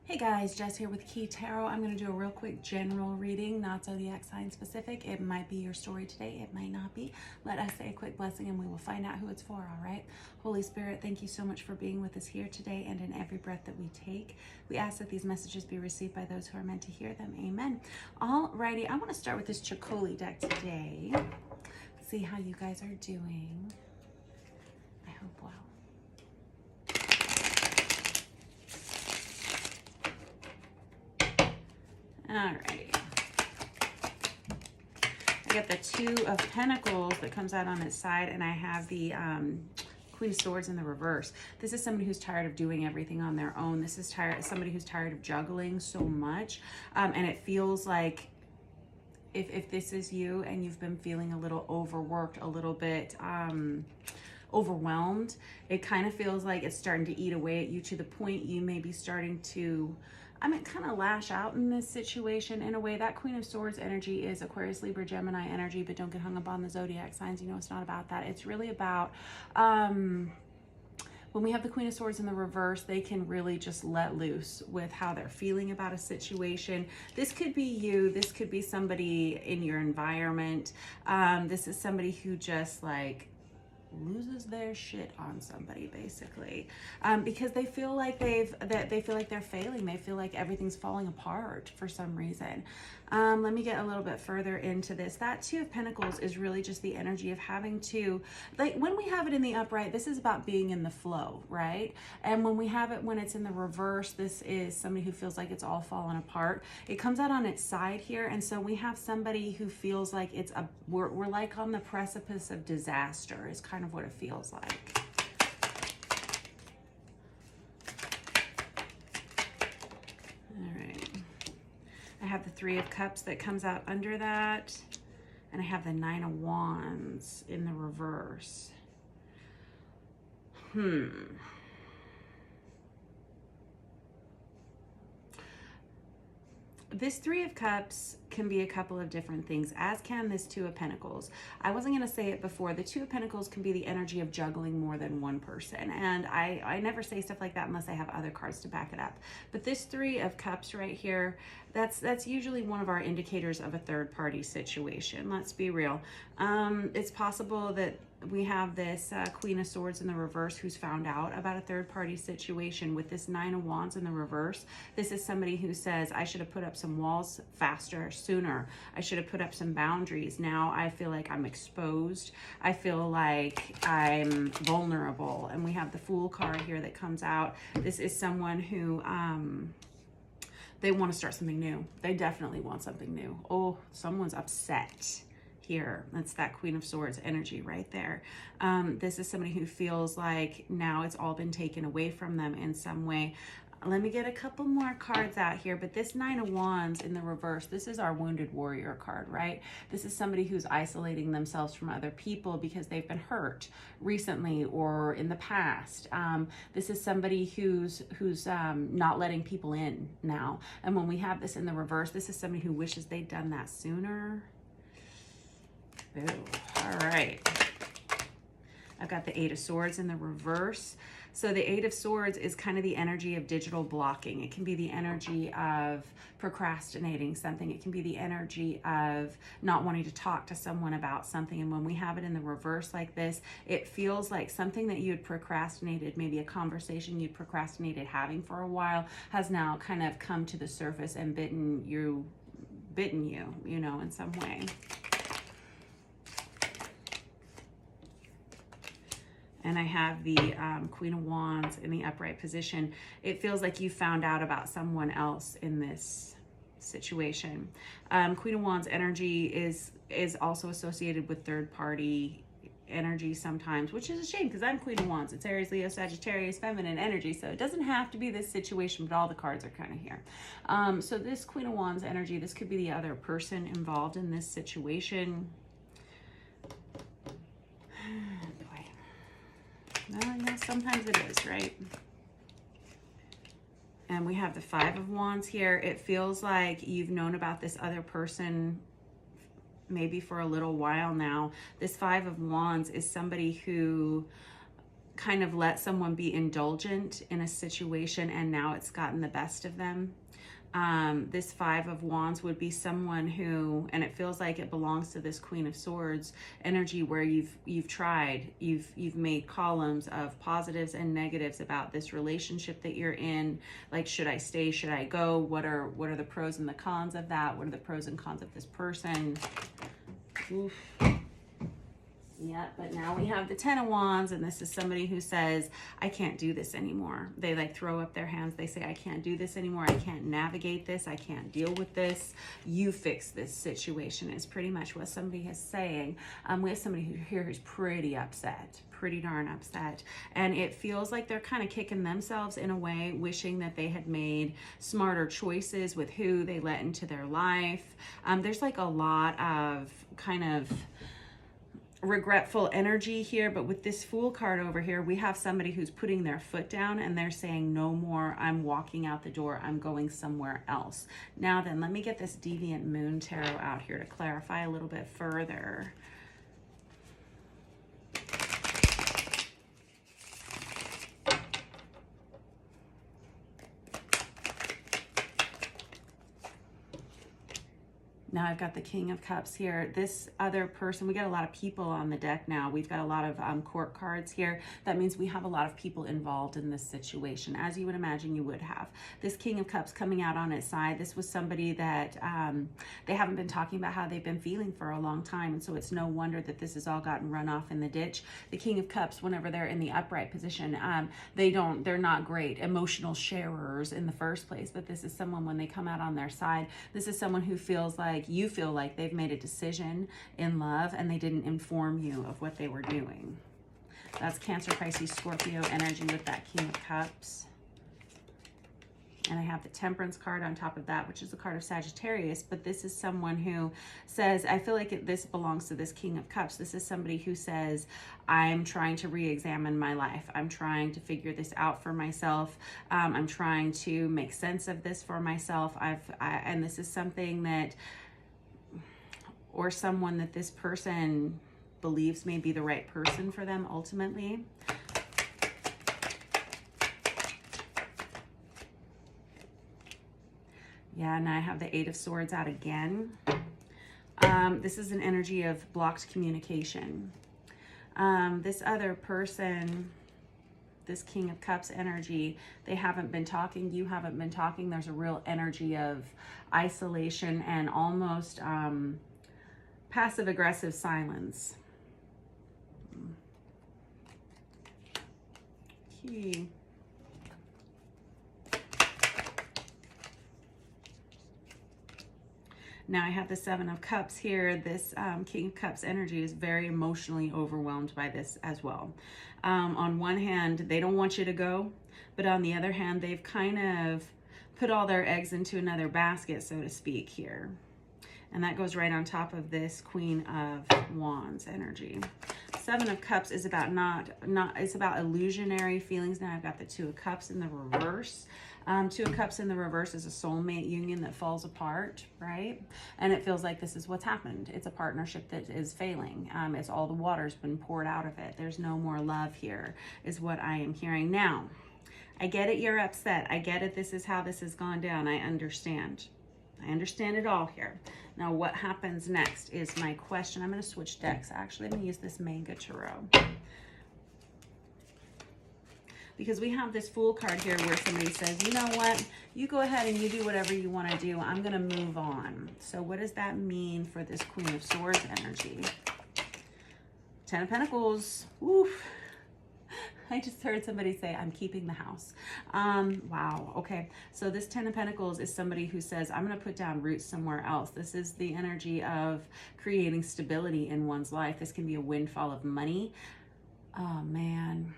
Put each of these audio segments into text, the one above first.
Hey guys, Jess here with Key Tarot. I'm going to do a real quick general reading, not zodiac sign specific. It might be your story today, it might not be. Let us say a quick blessing and we will find out who it's for, all right? Holy Spirit, thank you so much for being with us here today and in every breath that we take. We ask that these messages be received by those who are meant to hear them. Amen. Alrighty, I want to start with this Chicoli deck today. See how you guys are doing. I hope well. Alrighty. I got the Two of Pentacles that comes out on its side, and I have the Queen of Swords in the reverse. This is somebody who's tired of doing everything on their own. This is somebody who's tired of juggling so much, and it feels like if this is you and you've been feeling a little overworked, a little bit overwhelmed, it kind of feels like it's starting to eat away at you to the point you may be starting to kind of lash out in this situation in a way. That Queen of Swords energy is Aquarius, Libra, Gemini energy, but don't get hung up on the zodiac signs. You know, it's not about that. It's really about, when we have the Queen of Swords in the reverse, they can really just let loose with how they're feeling about a situation. This could be you. This could be somebody in your environment. This is somebody who just loses their shit on somebody basically, because they feel like they feel like they're failing. They feel like everything's falling apart for some reason. Let me get a little bit further into this. That Two of Pentacles is really just the energy of having to, when we have it in the upright, this is about being in the flow, right? And when we have it when it's in the reverse, this is somebody who feels like it's all fallen apart. It comes out on its side here, and so we have somebody who feels like we're like on the precipice of disaster is kind of what it feels like. All right. I have the Three of Cups that comes out under that, and I have the Nine of Wands in the reverse. This Three of Cups can be a couple of different things, as can this Two of Pentacles. I wasn't going to say it before. The Two of Pentacles can be the energy of juggling more than one person. And I never say stuff like that unless I have other cards to back it up. But this Three of Cups right here, that's usually one of our indicators of a third party situation. Let's be real. It's possible that we have this Queen of Swords in the reverse who's found out about a third party situation. With this Nine of Wands in the reverse, this is somebody who says, I should have put up some walls faster, sooner. I should have put up some boundaries. Now I feel like I'm exposed. I feel like I'm vulnerable. And we have the Fool card here that comes out. This is someone who, they want to start something new. They definitely want something new. Oh, someone's upset here. That's that Queen of Swords energy right there. This is somebody who feels like now it's all been taken away from them in some way. Let me get a couple more cards out here. But this Nine of Wands in the reverse, this is our Wounded Warrior card, right? This is somebody who's isolating themselves from other people because they've been hurt recently or in the past. This is somebody who's not letting people in now. And when we have this in the reverse, this is somebody who wishes they'd done that sooner. Ooh, all right. I've got the Eight of Swords in the reverse. So the Eight of Swords is kind of the energy of digital blocking. It can be the energy of procrastinating something. It can be the energy of not wanting to talk to someone about something. And when we have it in the reverse like this, it feels like something that you had procrastinated, maybe a conversation you'd procrastinated having for a while, has now kind of come to the surface and bitten you, you know, in some way. And I have the Queen of Wands in the upright position. It feels like you found out about someone else in this situation. Queen of Wands energy is also associated with third party energy sometimes, which is a shame because I'm Queen of Wands. It's Aries, Leo, Sagittarius, feminine energy. So it doesn't have to be this situation, but all the cards are kind of here. So this Queen of Wands energy, this could be the other person involved in this situation. No, sometimes it is, right? And we have the Five of Wands here. It feels like you've known about this other person maybe for a little while now. This Five of Wands is somebody who kind of let someone be indulgent in a situation and now it's gotten the best of them. This Five of Wands would be someone who, and it feels like it belongs to this Queen of Swords energy, where you've tried, you've made columns of positives and negatives about this relationship that you're in. Like, should I stay? Should I go? What are the pros and the cons of that? What are the pros and cons of this person? Oof. Yeah, but now we have the Ten of Wands, and this is somebody who says, I can't do this anymore. They like throw up their hands. They say, I can't do this anymore. I can't navigate this. I can't deal with this. You fix this situation is pretty much what somebody is saying. We have somebody here who's pretty upset, pretty darn upset. And it feels like they're kind of kicking themselves in a way, wishing that they had made smarter choices with who they let into their life. There's like a lot of kind of regretful energy here, but with this Fool card over here, we have somebody who's putting their foot down and they're saying, no more, I'm walking out the door, I'm going somewhere else. Now then, let me get this Deviant Moon Tarot out here to clarify a little bit further. Now I've got the King of Cups here. This other person, we got a lot of people on the deck now. We've got a lot of court cards here. That means we have a lot of people involved in this situation, as you would imagine you would have. This King of Cups coming out on its side, this was somebody that they haven't been talking about how they've been feeling for a long time, and so it's no wonder that this has all gotten run off in the ditch. The King of Cups, whenever they're in the upright position, they're not great emotional sharers in the first place, but this is someone, when they come out on their side, this is someone who feels like you feel like they've made a decision in love and they didn't inform you of what they were doing. That's Cancer, Pisces, Scorpio energy with that King of Cups. And I have the Temperance card on top of that, which is the card of Sagittarius. But this is someone who says, I feel like this belongs to this King of Cups. This is somebody who says, I'm trying to re-examine my life. I'm trying to figure this out for myself. I'm trying to make sense of this for myself. And this is something that, or someone that this person believes may be the right person for them ultimately. Yeah, and I have the Eight of Swords out again. This is an energy of blocked communication. This other person, this King of Cups energy, they haven't been talking, you haven't been talking. There's a real energy of isolation and almost passive-aggressive silence. Okay. Now I have the Seven of Cups here. This King of Cups energy is very emotionally overwhelmed by this as well. On one hand, they don't want you to go, but on the other hand, they've kind of put all their eggs into another basket, so to speak, here. And that goes right on top of this Queen of Wands energy. Seven of Cups is about it's about illusionary feelings. Now I've got the Two of Cups in the reverse. Two of Cups in the reverse is a soulmate union that falls apart, right? And it feels like this is what's happened. It's a partnership that is failing. It's all the water's been poured out of it. There's no more love here, is what I am hearing. Now, I get it, you're upset. I get it, this is how this has gone down. I understand. I understand it all here. Now, what happens next is my question. I'm going to switch decks. Actually, I'm going to use this Manga Tarot. Because we have this Fool card here where somebody says, you know what? You go ahead and you do whatever you want to do. I'm going to move on. So what does that mean for this Queen of Swords energy? Ten of Pentacles. Oof. I just heard somebody say, I'm keeping the house. Wow. Okay. So this Ten of Pentacles is somebody who says, I'm going to put down roots somewhere else. This is the energy of creating stability in one's life. This can be a windfall of money. Oh, man.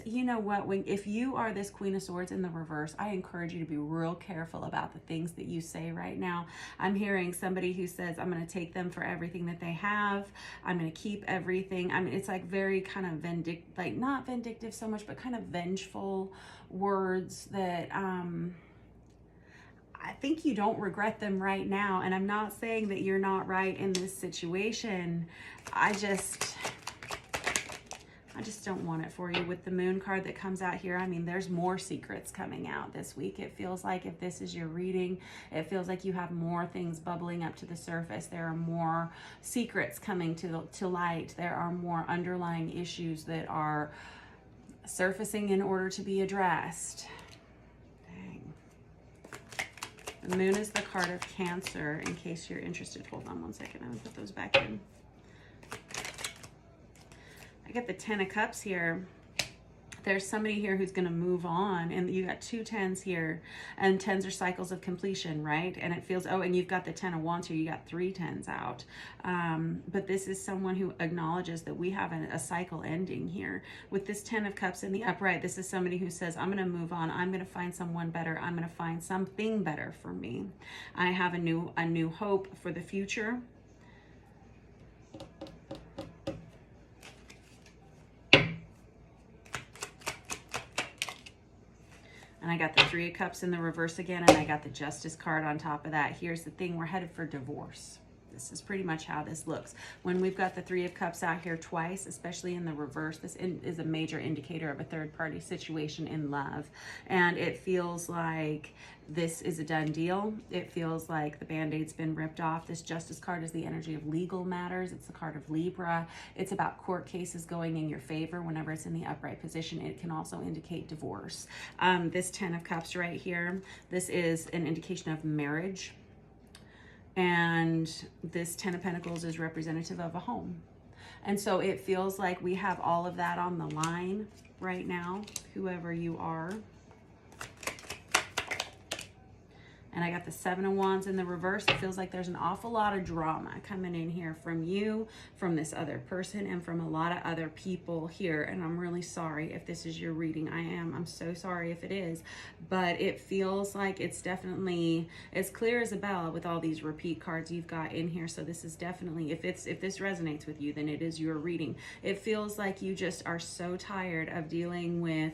You know what, if you are this Queen of Swords in the reverse, I encourage you to be real careful about the things that you say right now. I'm hearing somebody who says, I'm going to take them for everything that they have. I'm going to keep everything. I mean, it's like very kind of like not vindictive so much, but kind of vengeful words that, I think you don't regret them right now. And I'm not saying that you're not right in this situation. I just don't want it for you. With the moon card that comes out here, I mean, there's more secrets coming out this week. It feels like, if this is your reading, it feels like you have more things bubbling up to the surface. There are more secrets coming to light. There are more underlying issues that are surfacing in order to be addressed. Dang. The moon is the card of Cancer, in case you're interested. Hold on one second. I'm going to put those back in. I get the 10 of Cups here. There's somebody here who's going to move on, and you got 2 10s here, and 10s are cycles of completion, right? And it feels, oh, and you've got the 10 of Wands here. You got 3 10s out. But this is someone who acknowledges that we have a cycle ending here. With this 10 of Cups in the upright, this is somebody who says, I'm going to move on. I'm going to find someone better. I'm going to find something better for me. I have a new hope for the future. And I got the 3 of Cups in the reverse again, and I got the Justice card on top of that. Here's the thing, we're headed for divorce. This is pretty much how this looks. When we've got the 3 of Cups out here twice, especially in the reverse, this is a major indicator of a third-party situation in love. And it feels like this is a done deal. It feels like the Band-Aid's been ripped off. This Justice card is the energy of legal matters. It's the card of Libra. It's about court cases going in your favor whenever it's in the upright position. It can also indicate divorce. This 10 of Cups right here, this is an indication of marriage. And this 10 of Pentacles is representative of a home. And so it feels like we have all of that on the line right now, whoever you are. And I got the 7 of Wands in the reverse. It feels like there's an awful lot of drama coming in here from you, from this other person, and from a lot of other people here. And I'm really sorry if this is your reading. I'm so sorry if it is. But it feels like it's definitely as clear as a bell with all these repeat cards you've got in here. So this is definitely, if this resonates with you, then it is your reading. It feels like you just are so tired of dealing with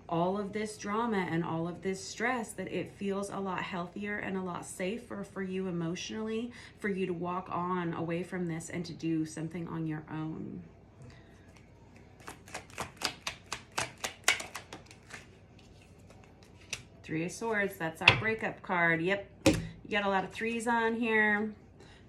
all of this drama and all of this stress that it feels a lot healthier and a lot safer for you emotionally, for you to walk on away from this and to do something on your own. Three of Swords, that's our breakup card. Yep, you got a lot of 3s on here.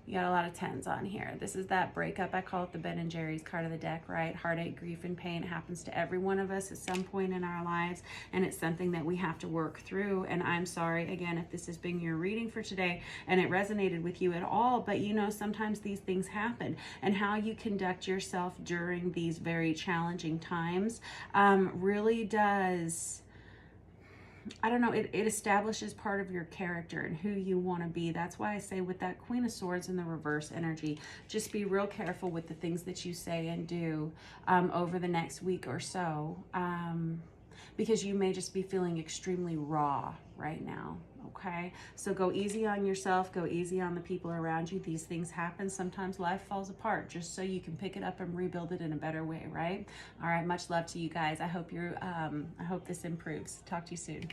You got a lot of 10s on here. This is that breakup. I call it the Ben and Jerry's card of the deck, right? Heartache, grief, and pain. It happens to every one of us at some point in our lives, and it's something that we have to work through. And I'm sorry, again, if this has been your reading for today and it resonated with you at all, but you know, sometimes these things happen. And how you conduct yourself during these very challenging times really does... I don't know, it establishes part of your character and who you want to be. That's why I say with that Queen of Swords in the reverse energy, just be real careful with the things that you say and do over the next week or so, because you may just be feeling extremely raw right now. Okay, so go easy on yourself, go easy on the people around you. These things happen. Sometimes life falls apart just so you can pick it up and rebuild it in a better way, right? All right, much love to you guys. I hope I hope this improves. Talk to you soon.